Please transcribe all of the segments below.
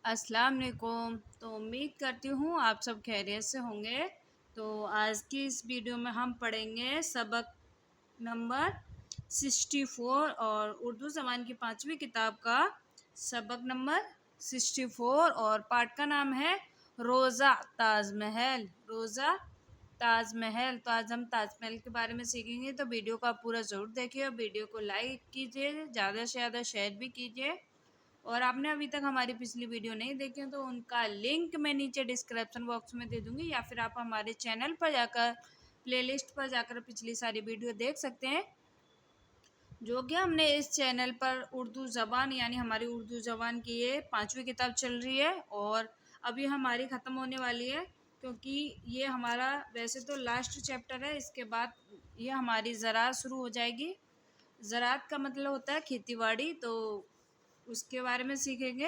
अस्सलाम वालेकुम। तो उम्मीद करती हूँ आप सब खैरियत से होंगे। तो आज की इस वीडियो में हम पढ़ेंगे सबक नंबर 64 और उर्दू ज़बान की 5वीं किताब का सबक नंबर 64 और पाठ का नाम है रोज़ा ताजमहल। रोज़ा ताजमहल। तो आज हम ताजमहल के बारे में सीखेंगे, तो वीडियो को आप पूरा ज़रूर देखिए और वीडियो को लाइक कीजिए, ज़्यादा से ज़्यादा शेयर भी कीजिए। और आपने अभी तक हमारी पिछली वीडियो नहीं देखी हो तो उनका लिंक मैं नीचे डिस्क्रिप्शन बॉक्स में दे दूंगी, या फिर आप हमारे चैनल पर जाकर प्लेलिस्ट पर जाकर पिछली सारी वीडियो देख सकते हैं, जो कि हमने इस चैनल पर उर्दू ज़बान यानी हमारी उर्दू ज़बान की ये 5वीं किताब चल रही है और अभी हमारी ख़त्म होने वाली है, क्योंकि ये हमारा वैसे तो लास्ट चैप्टर है। इसके बाद ये हमारी ज़राअत शुरू हो जाएगी। ज़राअत का मतलब होता है खेती बाड़ी, तो उसके बारे में सीखेंगे।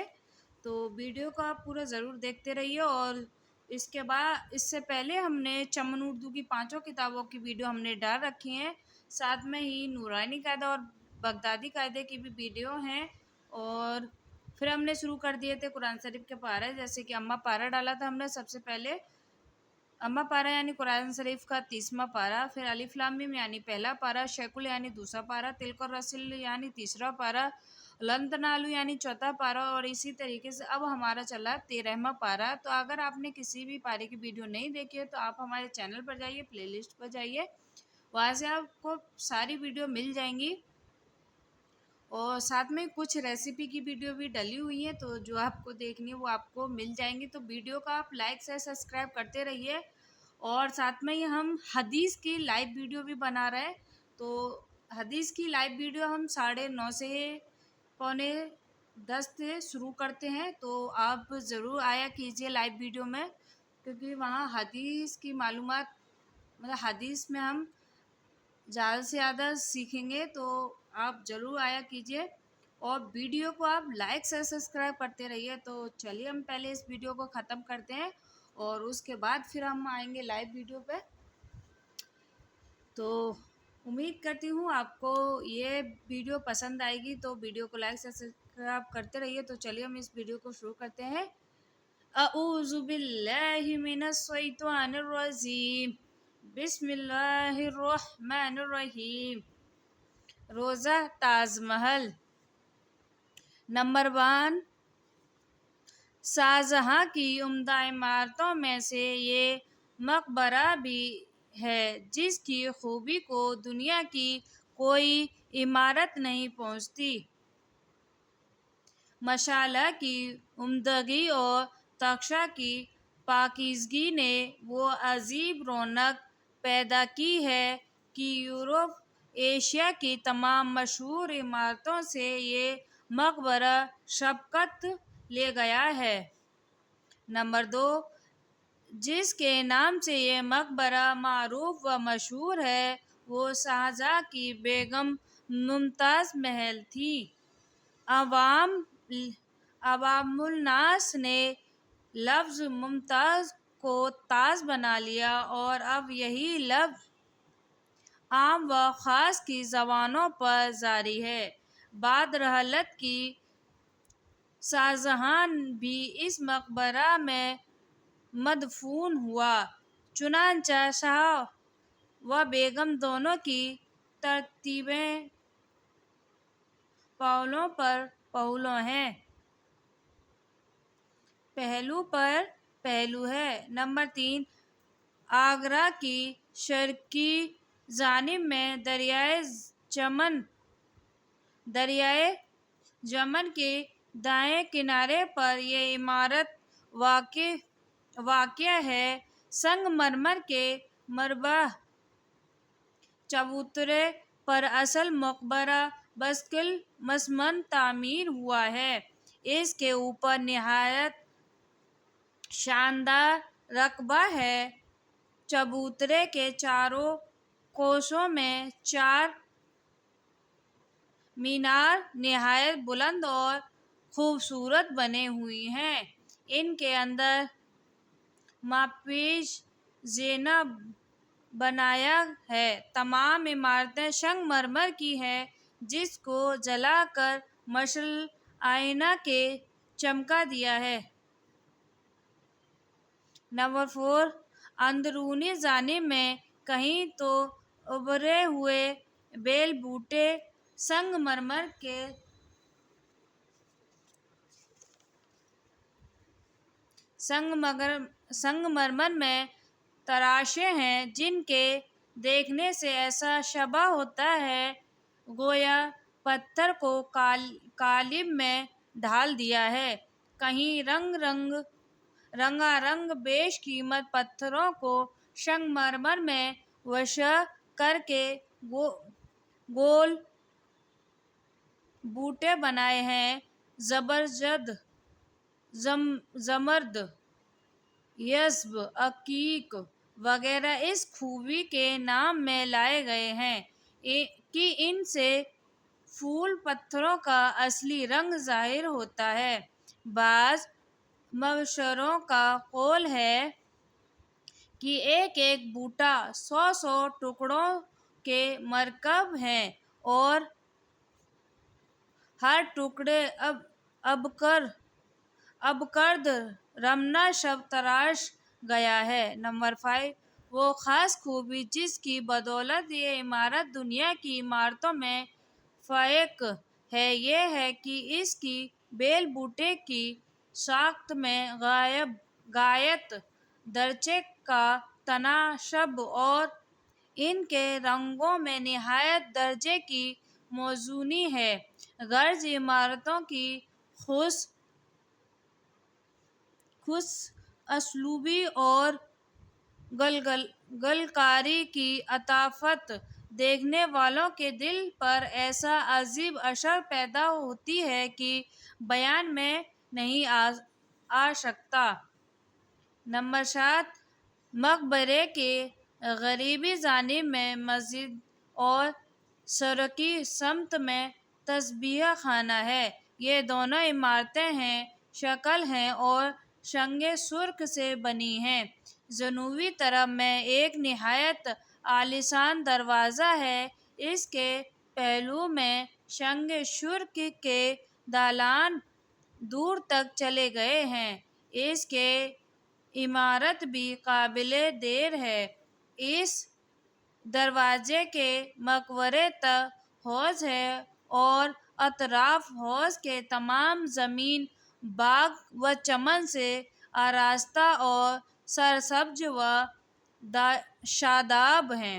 तो वीडियो को आप पूरा ज़रूर देखते रहिए। और इसके बाद इससे पहले हमने चमन उर्दू की 5 किताबों की वीडियो हमने डाल रखी हैं, साथ में ही नूरानी कायदा और बगदादी कायदे की भी वीडियो हैं। और फिर हमने शुरू कर दिए थे कुरान शरीफ के पारा, जैसे कि अम्मा पारा डाला था हमने सबसे पहले। अम्मा पारा यानी कुरान शरीफ का 30वां पारा, फिर अलिफ लाम मीम यानी पहला पारा, शेकुल यानी दूसरा पारा, तिलकुर रसिल यानी तीसरा पारा, लन तनालू यानी चौथा पारा, और इसी तरीके से अब हमारा चला 13वां पारा। तो अगर आपने किसी भी पारे की वीडियो नहीं देखी है तो आप हमारे चैनल पर जाइए, प्लेलिस्ट पर जाइए, वहाँ से आपको सारी वीडियो मिल जाएंगी। और साथ में कुछ रेसिपी की वीडियो भी डली हुई है, तो जो आपको देखनी है वो आपको मिल जाएंगी। तो वीडियो का आप लाइक से सब्सक्राइब करते रहिए। और साथ में ही हम हदीस की लाइव वीडियो भी बना रहे हैं। तो हदीस की लाइव वीडियो हम 9:30 से 9:45 से शुरू करते हैं, तो आप ज़रूर आया कीजिए लाइव वीडियो में, क्योंकि वहाँ हदीस की मालूमात मतलब हदीस में हम ज़्यादा से ज़्यादा सीखेंगे। तो आप ज़रूर आया कीजिए और वीडियो को आप लाइक से सब्सक्राइब करते रहिए। तो चलिए हम पहले इस वीडियो को ख़त्म करते हैं और उसके बाद फिर हम आएंगे लाइव वीडियो पे। तो उम्मीद करती हूँ आपको ये वीडियो पसंद आएगी, तो वीडियो को लाइक से सब्सक्राइब करते रहिए। तो चलिए हम इस वीडियो को शुरू करते हैं। अऊज़ु बिल्लाहि मिनश शैतानिर रजीम, बिस्मिल्लाहिर रहमानिर रहीम। रोज़ा ताजमहल। नंबर 1, शाहजहाँ की उम्दा इमारतों में से ये मकबरा भी है, जिसकी खूबी को दुनिया की कोई इमारत नहीं पहुँचती। मशाला की उम्दगी और तख्शा की पाकीज़गी ने वो अजीब रौनक पैदा की है कि यूरोप एशिया की तमाम मशहूर इमारतों से ये मकबरा शबकत ले गया है। नंबर 2, जिसके नाम से ये मकबरा मारूफ व मशहूर है, वो शाहजहाँ की बेगम मुमताज़ महल थी। अवामुन्नास ने लफ्ज़ मुमताज़ को ताज बना लिया और अब यही लफ्ज़ आम व ख़ास की ज़बानों पर जारी है। बाद रहलत की शाहजहाँ भी इस मकबरा में मदफून हुआ। चुनांचे शाह व बेगम दोनों की तरतीबें पहलुओं पर पहलू है। नंबर 3, आगरा की शर्की जानिब में दरियाए जमन के दाएं किनारे पर यह इमारत वाक़या है। संगमरमर के मरबा चबूतरे पर असल मकबरा बशकिल मसनद तामीर हुआ है। इसके ऊपर निहायत शानदार रकबा है। चबूतरे के चारों कोसों में 4 मीनार निहायत बुलंद और खूबसूरत बने हुए हैं। इनके अंदर मापिश ज़ेनब बनाया है। तमाम इमारतें संगमरमर की हैं, जिसको जलाकर मशअल आईना के چمکا دیا ہے۔ نمبر 4، اندرونی جانب میں کہیں تو ابھرے ہوئے بیل بوٹے سنگ مرمر میں تراشے ہیں، جن کے دیکھنے سے ایسا شبہ ہوتا ہے گویا پتھر کو قالب میں ڈھال دیا ہے۔ کہیں رنگا رنگ بیش قیمت پتھروں کو سنگ مرمر میں وضع کر کے گول بوٹے بنائے ہیں۔ زمرد، یاسپ، عقیق وغیرہ اس خوبی کے نام میں لائے گئے ہیں کہ ان سے پھول پتھروں کا اصلی رنگ ظاہر ہوتا ہے۔ بعض مبصروں کا قول ہے کہ ایک ایک بوٹا 100 ٹکڑوں کے مرکب ہے اور ہر ٹکڑے ابکرد رمنا شب تراش گیا ہے۔ نمبر 5، وہ خاص خوبی جس کی بدولت یہ عمارت دنیا کی عمارتوں میں فائق ہے، یہ ہے کہ اس کی بیل بوٹے کی ساخت میں غایت درجے کا تناسب اور ان کے رنگوں میں نہایت درجے کی موزونی ہے۔ غرض عمارتوں کی خوش اسلوبی اور گلکاری کی عطافت دیکھنے والوں کے دل پر ایسا عجیب اثر پیدا ہوتی ہے کہ بیان میں نہیں آ سکتا۔ نمبر 7، مقبرے کے غربی جانب میں مسجد اور شرقی سمت میں تسبیح خانہ ہے۔ یہ دونوں عمارتیں شکل ہیں اور سنگ سرخ سے بنی ہیں۔ جنوبی طرف میں ایک نہایت عالیشان دروازہ ہے۔ اس کے پہلو میں سنگ سرخ کے دالان دور تک چلے گئے ہیں۔ اس کی عمارت بھی قابل دیر ہے۔ اس دروازے کے مقبرے تک حوض ہے اور اطراف حوض کے تمام زمین باغ و چمن سے آراستہ اور سرسبز و شاداب ہے۔